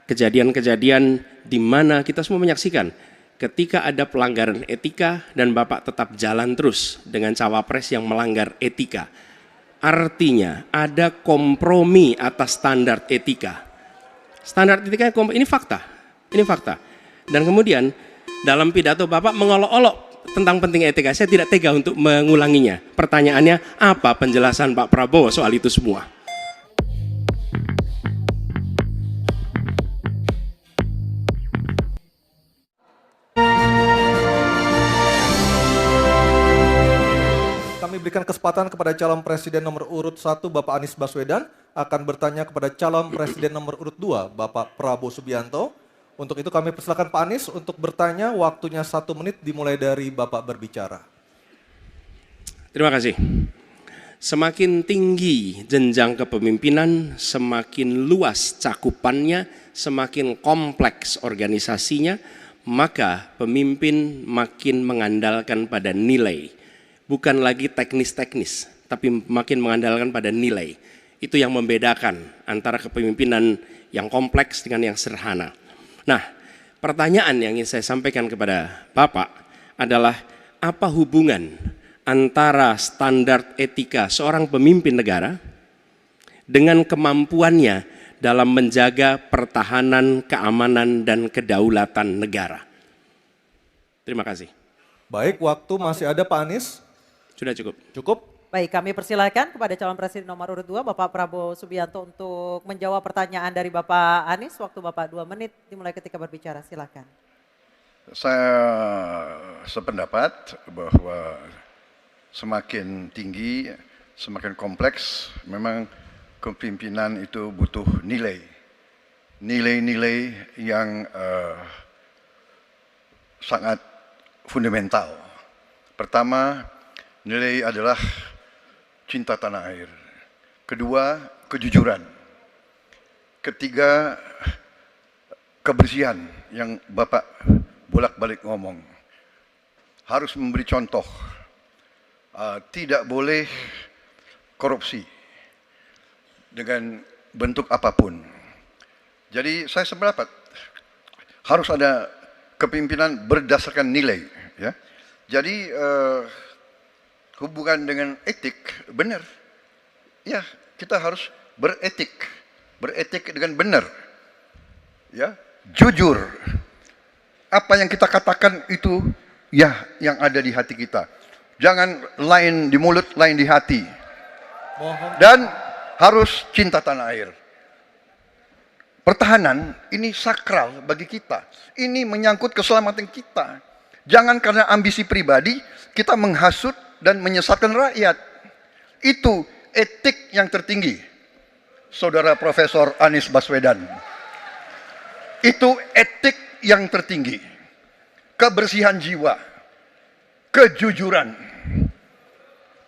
kejadian-kejadian di mana kita semua menyaksikan ketika ada pelanggaran etika dan Bapak tetap jalan terus dengan cawapres yang melanggar etika. Artinya ada kompromi atas standar etika. Standar etika ini fakta. Ini fakta. Dan kemudian dalam pidato Bapak mengolok-olok tentang pentingnya etika. Saya tidak tega untuk mengulanginya. Pertanyaannya, apa penjelasan Pak Prabowo soal itu semua? Kami berikan kesempatan kepada calon presiden nomor urut 1 Bapak Anies Baswedan akan bertanya kepada calon presiden nomor urut 2 Bapak Prabowo Subianto. Untuk itu kami persilakan Pak Anies untuk bertanya, waktunya 1 menit dimulai dari Bapak berbicara. Terima kasih. Semakin tinggi jenjang kepemimpinan, semakin luas cakupannya, semakin kompleks organisasinya, maka pemimpin makin mengandalkan pada nilai. Bukan lagi teknis-teknis, tapi makin mengandalkan pada nilai. Itu yang membedakan antara kepemimpinan yang kompleks dengan yang sederhana. Nah, pertanyaan yang ingin saya sampaikan kepada Bapak adalah apa hubungan antara standar etika seorang pemimpin negara dengan kemampuannya dalam menjaga pertahanan, keamanan, dan kedaulatan negara. Terima kasih. Baik, waktu masih ada Pak Anies. Sudah cukup. Cukup? Baik, kami persilakan kepada calon presiden nomor urut 2 Bapak Prabowo Subianto untuk menjawab pertanyaan dari Bapak Anies. Waktu Bapak 2 menit dimulai ketika berbicara, silakan. Saya sependapat bahwa semakin tinggi, semakin kompleks, memang kepemimpinan itu butuh nilai. Nilai-nilai yang sangat fundamental. Pertama, nilai adalah cinta tanah air. Kedua, kejujuran. Ketiga, kebersihan yang Bapak bolak-balik ngomong. Harus memberi contoh. Tidak boleh korupsi dengan bentuk apapun. Jadi saya sependapat harus ada kepemimpinan berdasarkan nilai. Ya. Jadi hubungan dengan etik, benar. Ya, kita harus beretik. Beretik dengan benar. Ya, jujur. Apa yang kita katakan itu ya yang ada di hati kita. Jangan lain di mulut, lain di hati. Dan harus cinta tanah air. Pertahanan ini sakral bagi kita. Ini menyangkut keselamatan kita. Jangan karena ambisi pribadi kita menghasut dan menyesatkan rakyat. Itu etik yang tertinggi, Saudara Profesor Anies Baswedan. Itu etik yang tertinggi. Kebersihan jiwa, kejujuran,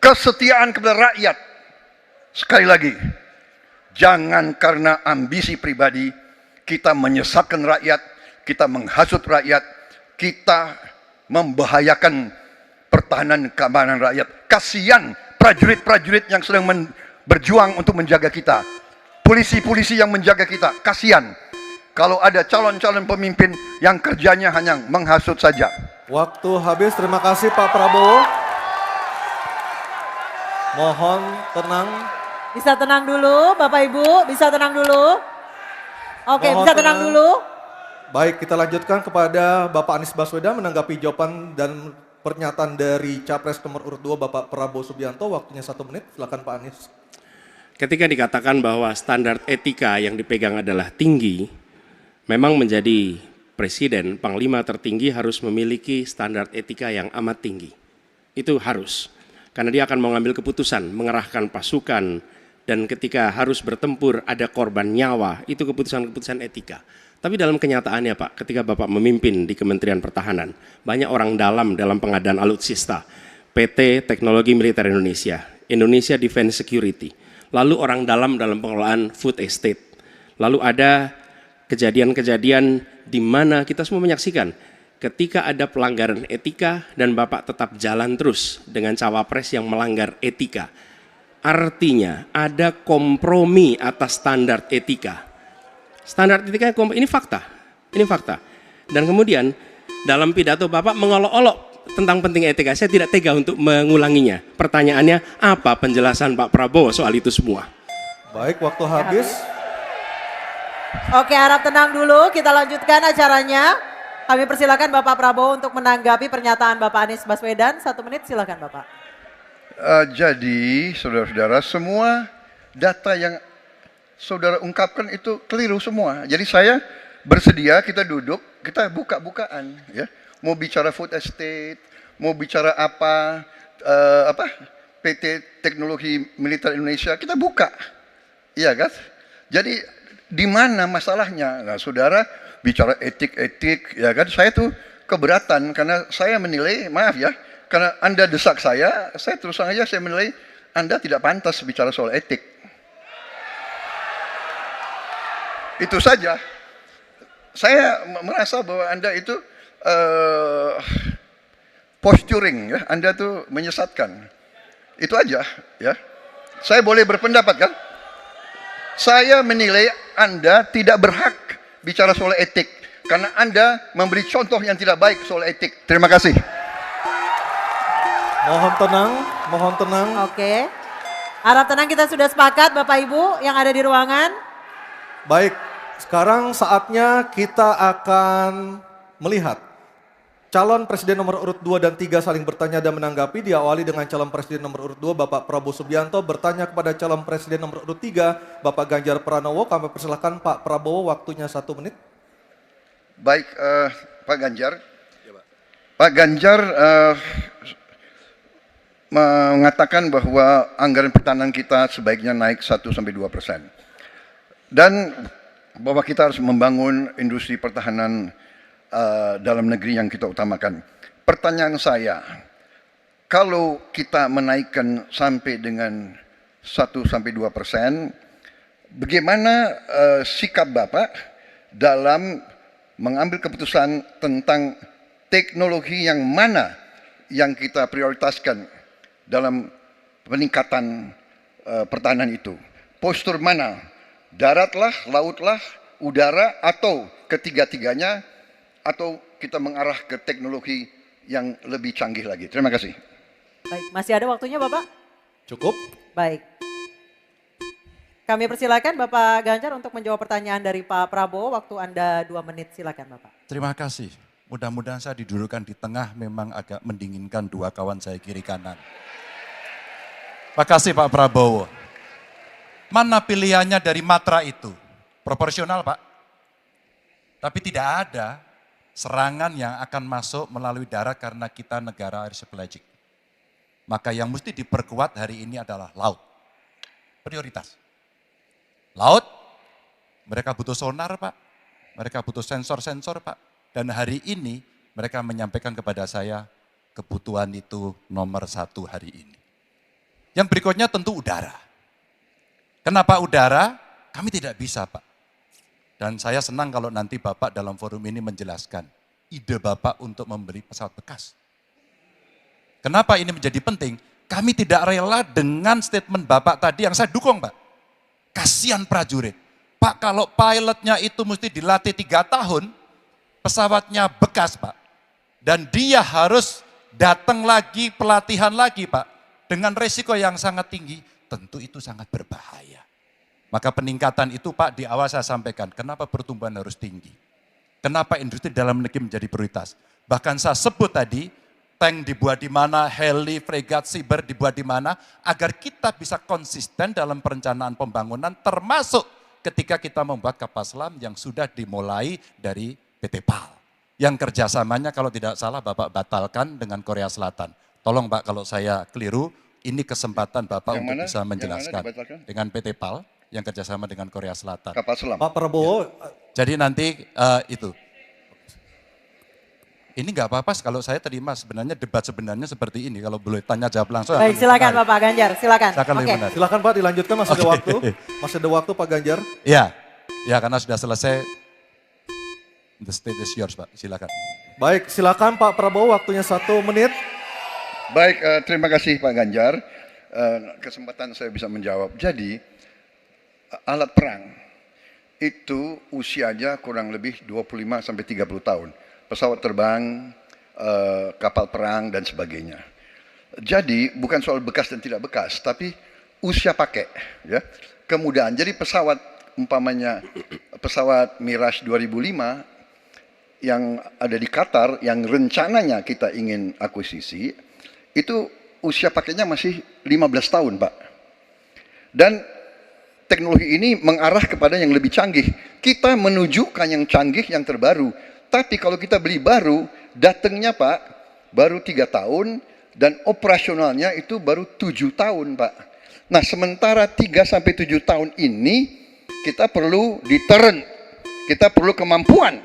kesetiaan kepada rakyat. Sekali lagi, jangan karena ambisi pribadi kita menyesatkan rakyat, kita menghasut rakyat, kita membahayakan pertahanan keamanan rakyat. Kasihan prajurit-prajurit yang sedang berjuang untuk menjaga kita. Polisi-polisi yang menjaga kita. Kasihan kalau ada calon-calon pemimpin yang kerjanya hanya menghasut saja. Waktu habis, terima kasih Pak Prabowo. Mohon tenang. Bisa tenang dulu Bapak Ibu, bisa tenang dulu. Oke, Mohon bisa tenang dulu. Baik, kita lanjutkan kepada Bapak Anies Baswedan menanggapi jawaban dan pernyataan dari Capres nomor urut 2 Bapak Prabowo Subianto. Waktunya 1 menit, silakan Pak Anies. Ketika dikatakan bahwa standar etika yang dipegang adalah tinggi, memang menjadi presiden, panglima tertinggi harus memiliki standar etika yang amat tinggi. Itu harus, karena dia akan mengambil keputusan, mengerahkan pasukan, dan ketika harus bertempur ada korban nyawa, itu keputusan-keputusan etika. Tapi dalam kenyataannya Pak, ketika Bapak memimpin di Kementerian Pertahanan, banyak orang dalam pengadaan alutsista, PT Teknologi Militer Indonesia, Indonesia Defense Security, lalu orang dalam pengelolaan food estate, lalu ada kejadian-kejadian di mana kita semua menyaksikan ketika ada pelanggaran etika dan Bapak tetap jalan terus dengan cawapres yang melanggar etika. Artinya ada kompromi atas standar etika. Standar etika ini fakta. Ini fakta. Dan kemudian dalam pidato Bapak mengolok-olok tentang penting etika. Saya tidak tega untuk mengulanginya. Pertanyaannya, apa penjelasan Pak Prabowo soal itu semua? Baik, waktu habis. Oke, harap tenang dulu. Kita lanjutkan acaranya. Kami persilakan Bapak Prabowo untuk menanggapi pernyataan Bapak Anies Baswedan. 1 menit, silakan Bapak. Jadi, saudara-saudara, semua data yang saudara ungkapkan itu keliru semua. Jadi saya bersedia, kita duduk, kita buka-bukaan, ya. Mau bicara food estate, mau bicara apa PT Teknologi Militer Indonesia, kita buka, iya kan? Jadi di mana masalahnya? Nah, saudara bicara etik, ya kan? Saya tuh keberatan karena saya menilai, maaf ya, karena Anda desak saya terus terang aja saya menilai Anda tidak pantas bicara soal etik. Itu saja. Saya merasa bahwa Anda itu posturing, ya. Anda tuh menyesatkan. Itu aja, ya. Saya boleh berpendapat kan? Saya menilai Anda tidak berhak bicara soal etik karena Anda memberi contoh yang tidak baik soal etik. Terima kasih. Mohon tenang, mohon tenang. Oke. Harap tenang, kita sudah sepakat Bapak Ibu yang ada di ruangan. Baik, sekarang saatnya kita akan melihat calon presiden nomor urut 2 dan 3 saling bertanya dan menanggapi. Diawali dengan calon presiden nomor urut 2 Bapak Prabowo Subianto bertanya kepada calon presiden nomor urut 3 Bapak Ganjar Pranowo. Kami persilakan Pak Prabowo, waktunya 1 menit. Baik, Pak Ganjar. Pak Ganjar mengatakan bahwa anggaran pertahanan kita sebaiknya naik 1-2%. Dan bahwa kita harus membangun industri pertahanan dalam negeri yang kita utamakan. Pertanyaan saya, kalau kita menaikkan sampai dengan 1-2%, bagaimana sikap Bapak dalam mengambil keputusan tentang teknologi yang mana yang kita prioritaskan dalam peningkatan pertahanan itu? Postur mana? Daratlah, lautlah, udara, atau ketiga-tiganya, atau kita mengarah ke teknologi yang lebih canggih lagi. Terima kasih. Baik, masih ada waktunya Bapak? Cukup. Baik. Kami persilakan Bapak Ganjar untuk menjawab pertanyaan dari Pak Prabowo. Waktu Anda 2 menit, silakan Bapak. Terima kasih. Mudah-mudahan saya didudukkan di tengah memang agak mendinginkan dua kawan saya kiri kanan. Terima kasih Pak Prabowo. Mana pilihannya dari matra itu? Proporsional Pak. Tapi tidak ada serangan yang akan masuk melalui darat karena kita negara archipelagic. Maka yang mesti diperkuat hari ini adalah laut. Prioritas. Laut, mereka butuh sonar Pak. Mereka butuh sensor-sensor Pak. Dan hari ini mereka menyampaikan kepada saya kebutuhan itu nomor 1 hari ini. Yang berikutnya tentu udara. Kenapa udara? Kami tidak bisa Pak. Dan saya senang kalau nanti Bapak dalam forum ini menjelaskan ide Bapak untuk membeli pesawat bekas. Kenapa ini menjadi penting? Kami tidak rela dengan statement Bapak tadi yang saya dukung Pak. Kasihan prajurit. Pak kalau pilotnya itu mesti dilatih 3 tahun, pesawatnya bekas Pak. Dan dia harus datang lagi, pelatihan lagi Pak. Dengan resiko yang sangat tinggi, tentu itu sangat berbahaya. Maka peningkatan itu Pak di awal saya sampaikan, kenapa pertumbuhan harus tinggi? Kenapa industri dalam negeri menjadi prioritas? Bahkan saya sebut tadi, tank dibuat di mana, heli, fregat, cyber dibuat di mana, agar kita bisa konsisten dalam perencanaan pembangunan, termasuk ketika kita membuat kapal selam yang sudah dimulai dari PT PAL. Yang kerjasamanya kalau tidak salah Bapak batalkan dengan Korea Selatan. Tolong Pak kalau saya keliru, ini kesempatan Bapak Yang untuk mana? bisa menjelaskan. Yang mana dibatalkan? Dengan PT PAL yang kerjasama dengan Korea Selatan. Kapal selam. Pak Prabowo, Jadi nanti itu. Ini nggak apa-apa kalau saya terima sebenarnya debat sebenarnya seperti ini. Kalau boleh tanya jawab langsung. Baik, akan silakan menarik. Bapak Ganjar, silakan. Saya akan lebih Oke. menarik. silakan Pak dilanjutkan, masih ada Oke. waktu. Masih ada waktu Pak Ganjar. Ya, ya karena sudah selesai. The stage is yours Pak, silakan. Baik, silakan Pak Prabowo, waktunya 1 menit. Baik, terima kasih Pak Ganjar. Kesempatan saya bisa menjawab. Jadi, alat perang itu usianya kurang lebih 25 sampai 30 tahun. Pesawat terbang, kapal perang dan sebagainya. Jadi bukan soal bekas dan tidak bekas, tapi usia pakai, ya. Kemudahan. Jadi pesawat umpamanya pesawat Mirage 2005 yang ada di Qatar yang rencananya kita ingin akuisisi itu usia pakainya masih 15 tahun, Pak. Dan teknologi ini mengarah kepada yang lebih canggih. Kita menunjukkan yang canggih, yang terbaru. Tapi kalau kita beli baru, datangnya Pak, baru 3 tahun, dan operasionalnya itu baru 7 tahun, Pak. Nah, sementara 3 sampai 7 tahun ini, kita perlu deterrent, kita perlu kemampuan.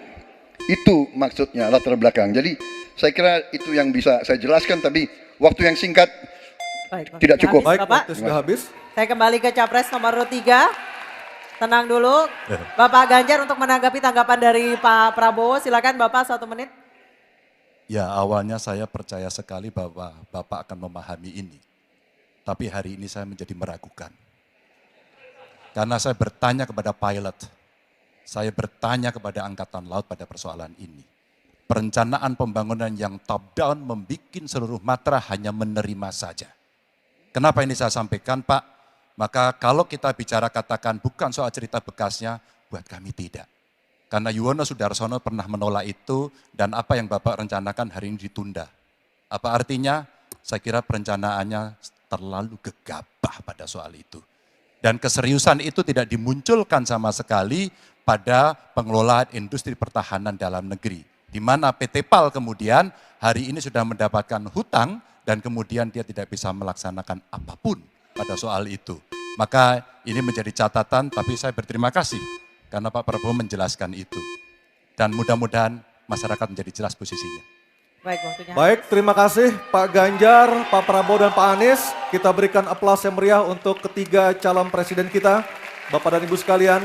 Itu maksudnya latar belakang. Jadi, saya kira itu yang bisa saya jelaskan, tapi waktu yang singkat Baik, tidak waktunya cukup. habis, Baik, Bapak. waktu sudah habis. Saya kembali ke Capres nomor 3. Tenang dulu. Bapak Ganjar untuk menanggapi tanggapan dari Pak Prabowo. Silakan Bapak 1 menit. Ya, awalnya saya percaya sekali bahwa Bapak akan memahami ini. Tapi hari ini saya menjadi meragukan. Karena saya bertanya kepada pilot, saya bertanya kepada Angkatan Laut pada persoalan ini. Perencanaan pembangunan yang top down membuat seluruh matra hanya menerima saja. Kenapa ini saya sampaikan, Pak? Maka kalau kita bicara katakan bukan soal cerita bekasnya, buat kami tidak. Karena Yuwono Sudarsono pernah menolak itu dan apa yang Bapak rencanakan hari ini ditunda. Apa artinya? Saya kira perencanaannya terlalu gegabah pada soal itu. Dan keseriusan itu tidak dimunculkan sama sekali pada pengelolaan industri pertahanan dalam negeri. Di mana PT PAL kemudian hari ini sudah mendapatkan hutang dan kemudian dia tidak bisa melaksanakan apapun pada soal itu. Maka ini menjadi catatan, tapi saya berterima kasih karena Pak Prabowo menjelaskan itu. Dan mudah-mudahan masyarakat menjadi jelas posisinya. Baik, waktunya. Baik, terima kasih Pak Ganjar, Pak Prabowo dan Pak Anies. Kita berikan aplaus yang meriah untuk ketiga calon presiden kita. Bapak dan Ibu sekalian,